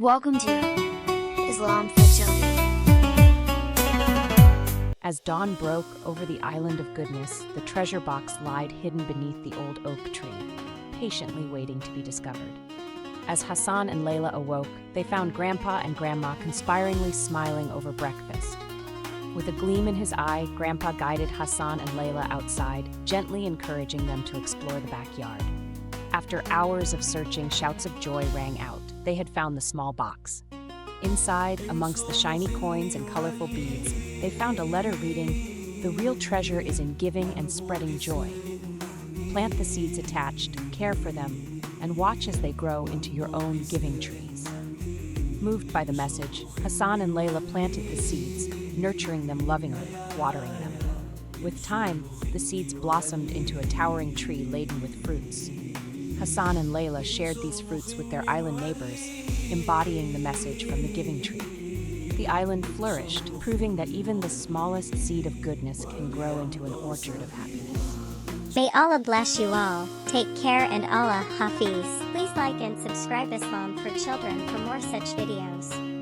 Welcome to Islam for Children. As dawn broke over the island of goodness, the treasure box lied hidden beneath the old oak tree, patiently waiting to be discovered. As Hassan and Leila awoke, they found Grandpa and Grandma conspiringly smiling over breakfast. With a gleam in his eye, Grandpa guided Hassan and Leila outside, gently encouraging them to explore the backyard. After hours of searching, shouts of joy rang out. They had found the small box. Inside, amongst the shiny coins and colorful beads, they found a letter reading, "The real treasure is in giving and spreading joy." Plant the seeds attached, care for them, and watch as they grow into your own giving trees. Moved by the message, Hassan and Leila planted the seeds, nurturing them lovingly, watering them. With time, the seeds blossomed into a towering tree laden with fruits. Hassan and Leila shared these fruits with their island neighbors, embodying the message from the giving tree. The island flourished, proving that even the smallest seed of goodness can grow into an orchard of happiness. May Allah bless you all. Take care and Allah Hafiz. Please like and subscribe Islam for Children for more such videos.